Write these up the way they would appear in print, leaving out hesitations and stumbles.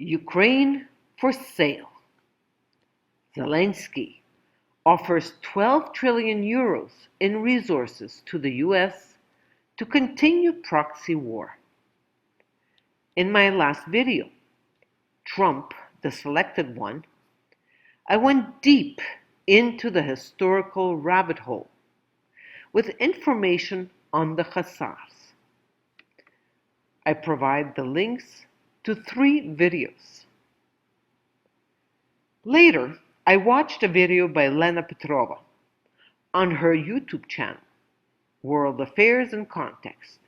Ukraine for sale. Zelensky offers 12 trillion euros in resources to the US to continue proxy war. In my last video, Trump, the selected one, I went deep into the historical rabbit hole with information on the Khazars. I provide the links to 3 videos. Later, I watched a video by Lena Petrova on her YouTube channel, World Affairs in Context.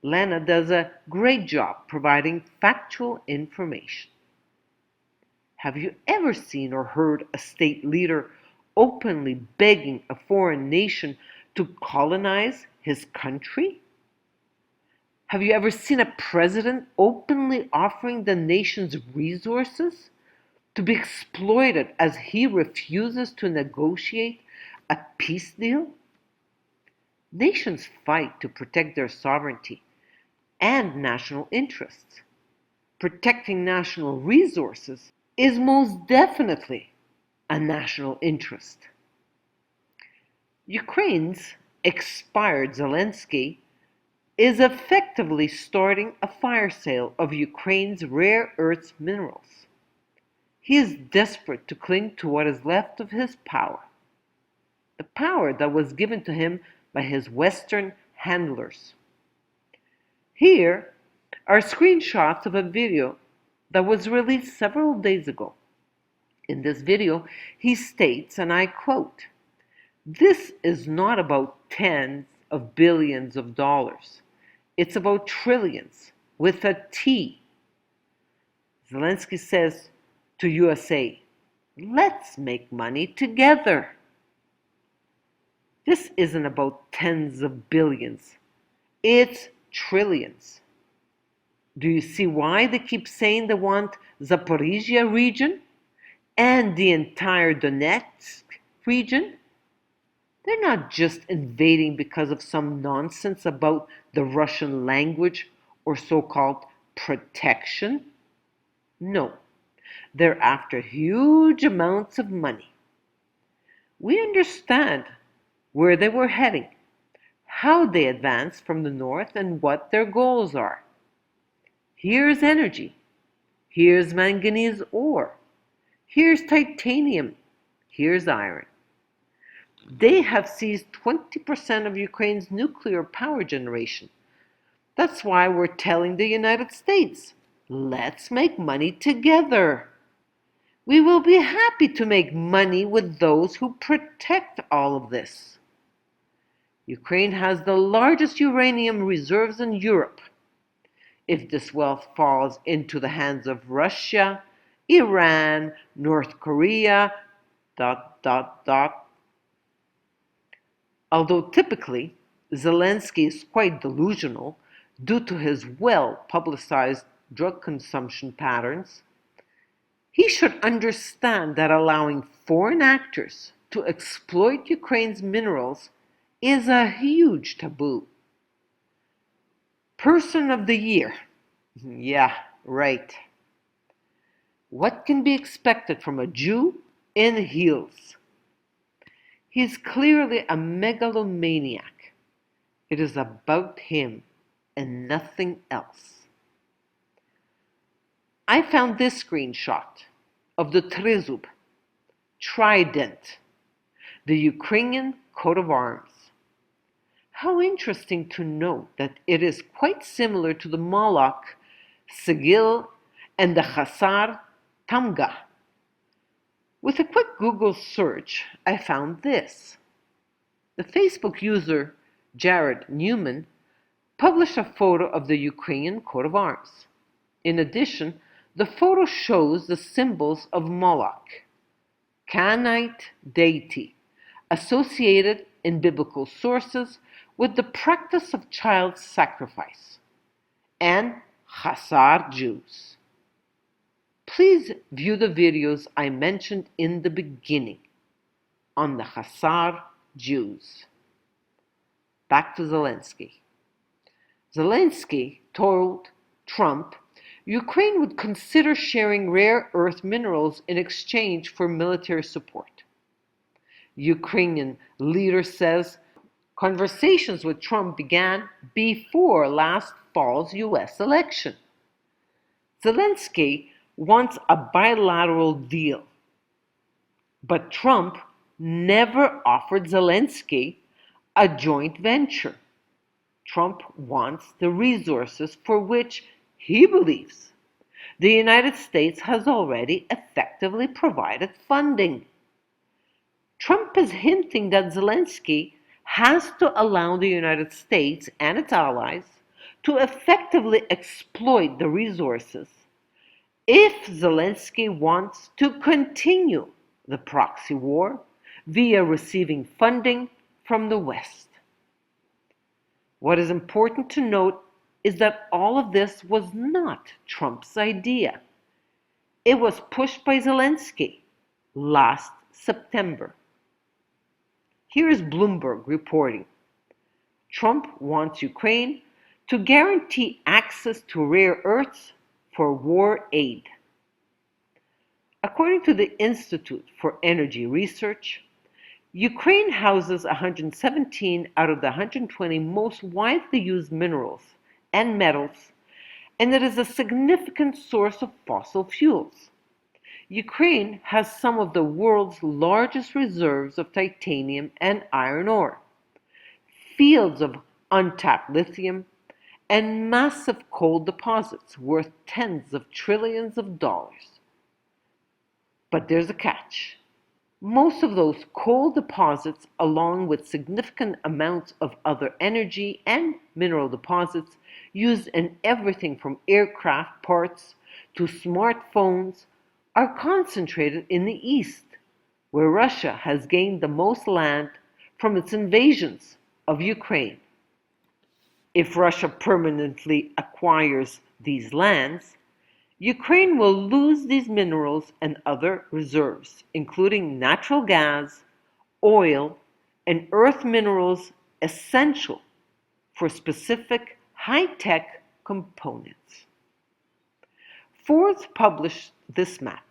Lena does a great job providing factual information. Have you ever seen or heard a state leader openly begging a foreign nation to colonize his country? Have you ever seen a president openly offering the nation's resources to be exploited as he refuses to negotiate a peace deal? Nations fight to protect their sovereignty and national interests. Protecting national resources is most definitely a national interest. Ukraine's expired Zelensky is effectively starting a fire sale of Ukraine's rare earth minerals. He is desperate to cling to what is left of his power, the power that was given to him by his Western handlers. Here are screenshots of a video that was released several days ago. In this video, he states, and I quote, "This is not about tens of billions of dollars. It's about trillions, with a T." Zelensky says to USA, "Let's make money together." This isn't about tens of billions. It's trillions. Do you see why they keep saying they want Zaporizhia region and the entire Donetsk region? They're not just invading because of some nonsense about the Russian language or so-called protection. No, they're after huge amounts of money. We understand where they were heading, how they advanced from the north, and what their goals are. Here's energy. Here's manganese ore. Here's titanium. Here's iron. They have seized 20% of Ukraine's nuclear power generation. That's why we're telling the United States, let's make money together. We will be happy to make money with those who protect all of this. Ukraine has the largest uranium reserves in Europe. If this wealth falls into the hands of Russia, Iran, North Korea, ... Although typically Zelensky is quite delusional due to his well-publicized drug consumption patterns, he should understand that allowing foreign actors to exploit Ukraine's minerals is a huge taboo. Person of the year. Yeah, right. What can be expected from a Jew in heels? He is clearly a megalomaniac. It is about him and nothing else. I found this screenshot of the Trezub, trident, the Ukrainian coat of arms. How interesting to note that it is quite similar to the Moloch, Sigil, and the Khazar, Tamga. With a quick Google search, I found this. The Facebook user Jared Newman published a photo of the Ukrainian coat of arms. In addition, the photo shows the symbols of Moloch, Canaanite deity, associated in biblical sources with the practice of child sacrifice, and Khazar Jews. Please view the videos I mentioned in the beginning on the Khazar Jews. Back to Zelensky. Zelensky told Trump, Ukraine would consider sharing rare earth minerals in exchange for military support. Ukrainian leader says conversations with Trump began before last fall's US election. Zelensky wants a bilateral deal, but Trump never offered Zelensky a joint venture. Trump wants the resources for which he believes the United States has already effectively provided funding. Trump is hinting that Zelensky has to allow the United States and its allies to effectively exploit the resources if Zelensky wants to continue the proxy war via receiving funding from the West. What is important to note is that all of this was not Trump's idea. It was pushed by Zelensky last September. Here is Bloomberg reporting. Trump wants Ukraine to guarantee access to rare earths for war aid. According to the Institute for Energy Research, Ukraine houses 117 out of the 120 most widely used minerals and metals, and it is a significant source of fossil fuels. Ukraine has some of the world's largest reserves of titanium and iron ore, fields of untapped lithium, and massive coal deposits worth tens of trillions of dollars. But there's a catch. Most of those coal deposits, along with significant amounts of other energy and mineral deposits used in everything from aircraft parts to smartphones, are concentrated in the east, where Russia has gained the most land from its invasions of Ukraine. If Russia permanently acquires these lands, Ukraine will lose these minerals and other reserves, including natural gas, oil, and earth minerals essential for specific high-tech components. Forbes published this map.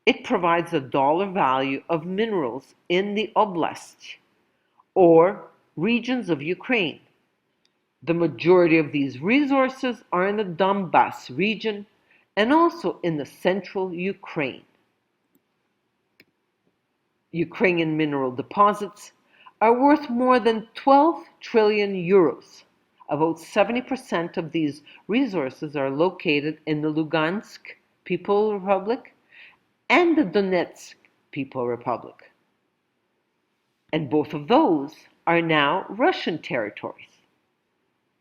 It provides a dollar value of minerals in the oblasts, or regions of Ukraine. The majority of these resources are in the Donbas region and also in the central Ukraine. Ukrainian mineral deposits are worth more than 12 trillion euros. About 70% of these resources are located in the Lugansk People Republic and the Donetsk People Republic. And both of those are now Russian territories,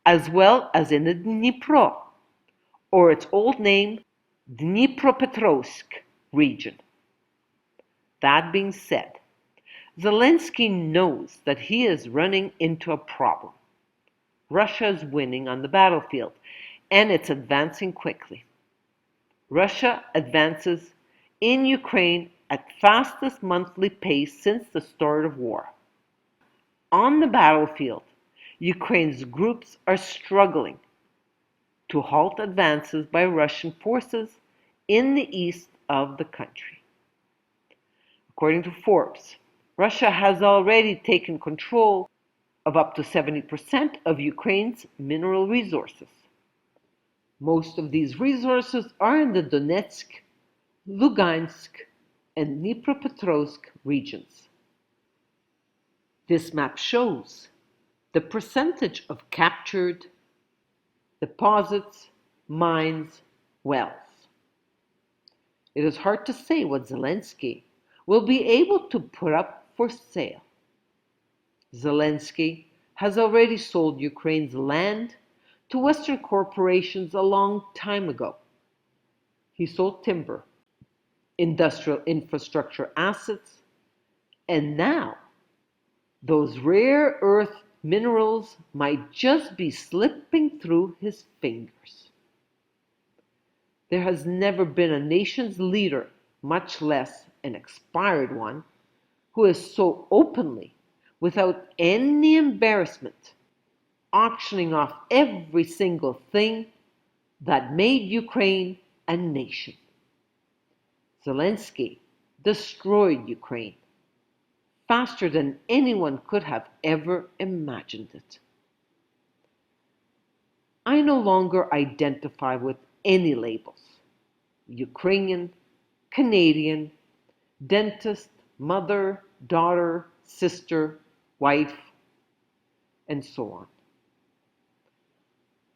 as well as in the Dnipro, or its old name, Dnipropetrovsk region. That being said, Zelensky knows that he is running into a problem. Russia is winning on the battlefield, and it's advancing quickly. Russia advances in Ukraine at fastest monthly pace since the start of war. On the battlefield, Ukraine's groups are struggling to halt advances by Russian forces in the east of the country. According to Forbes, Russia has already taken control of up to 70% of Ukraine's mineral resources. Most of these resources are in the Donetsk, Lugansk, and Dnipropetrovsk regions. This map shows the percentage of captured deposits, mines, wells. It is hard to say what Zelensky will be able to put up for sale. Zelensky has already sold Ukraine's land to Western corporations a long time ago. He sold timber, industrial infrastructure assets, and now those rare earth minerals might just be slipping through his fingers. There has never been a nation's leader, much less an expired one, who is so openly, without any embarrassment, auctioning off every single thing that made Ukraine a nation. Zelensky destroyed Ukraine faster than anyone could have ever imagined it. I no longer identify with any labels: Ukrainian, Canadian, dentist, mother, daughter, sister, wife, and so on.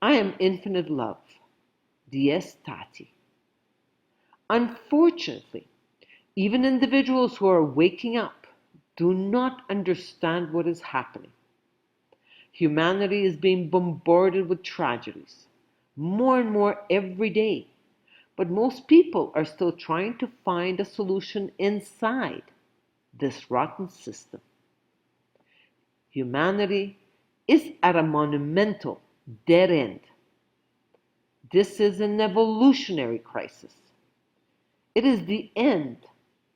I am infinite love, Dies Tati. Unfortunately, even individuals who are waking up do not understand what is happening. Humanity is being bombarded with tragedies, more and more every day, but most people are still trying to find a solution inside this rotten system. Humanity is at a monumental dead end. This is an evolutionary crisis. It is the end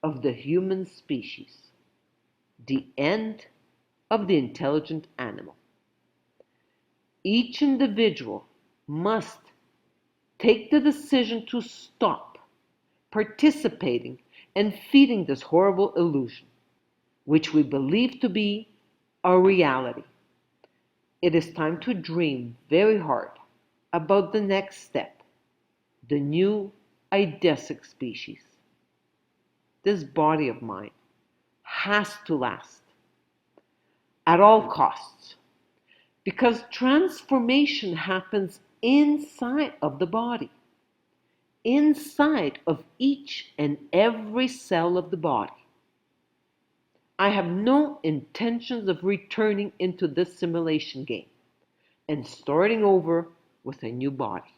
of the human species, the end of the intelligent animal. Each individual must take the decision to stop participating and feeding this horrible illusion, which we believe to be our reality. It is time to dream very hard about the next step, the new Idesic species. This body of mine has to last at all costs, because transformation happens inside of the body, inside of each and every cell of the body. I have no intentions of returning into this simulation game and starting over with a new body.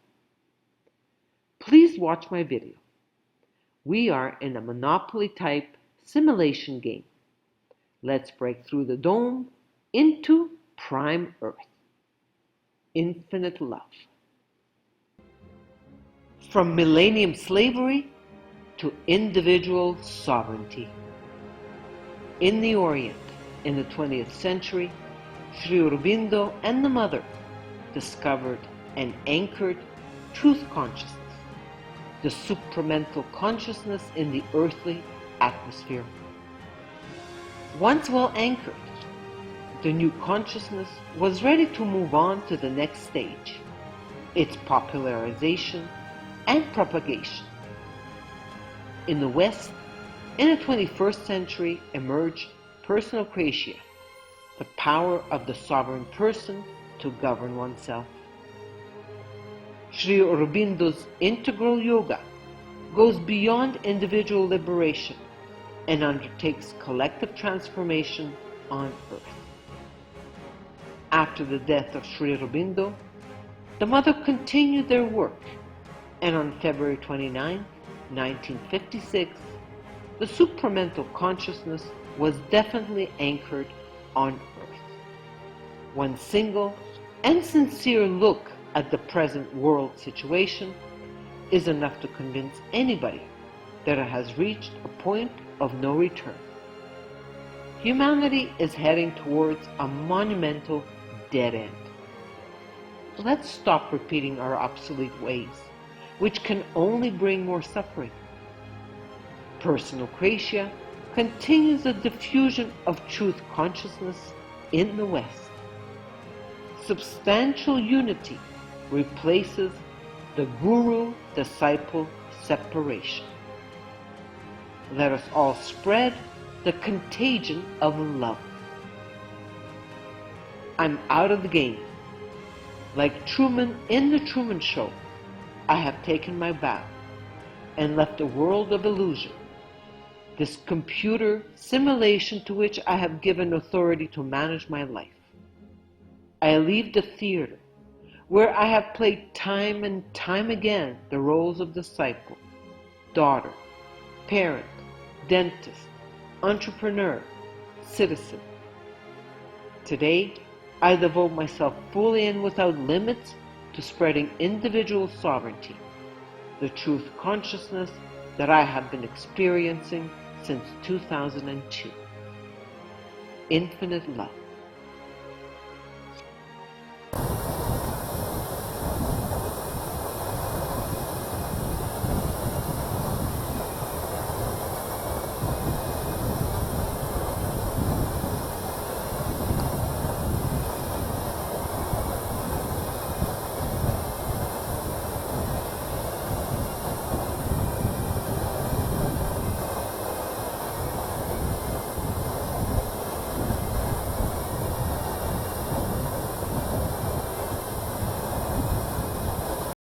Please watch my video. We are in a Monopoly type simulation game. Let's break through the dome into Prime Earth. Infinite love. From millennium slavery to individual sovereignty. In the Orient, in the 20th century, Sri Aurobindo and the Mother discovered and anchored truth consciousness, the supramental consciousness in the earthly atmosphere. Once well anchored, the new consciousness was ready to move on to the next stage, its popularization and propagation. In the West, in the 21st century, emerged personal creatia, the power of the sovereign person to govern oneself. Sri Aurobindo's integral yoga goes beyond individual liberation and undertakes collective transformation on earth. After the death of Sri Aurobindo, the Mother continued their work, and on February 29, 1956, the supramental consciousness was definitely anchored on earth. One single and sincere look at the present world situation is enough to convince anybody that it has reached a point of no return. Humanity is heading towards a monumental dead end. Let's stop repeating our obsolete ways, which can only bring more suffering. Personal creatia continues the diffusion of truth consciousness in the West. Substantial unity replaces the guru-disciple separation. Let us all spread the contagion of love. I'm out of the game. Like Truman in The Truman Show, I have taken my bow and left a world of illusion, this computer simulation to which I have given authority to manage my life. I leave the theater, where I have played time and time again the roles of disciple, daughter, parent, dentist, entrepreneur, citizen. Today, I devote myself fully and without limits to spreading individual sovereignty, the truth consciousness that I have been experiencing since 2002. Infinite love.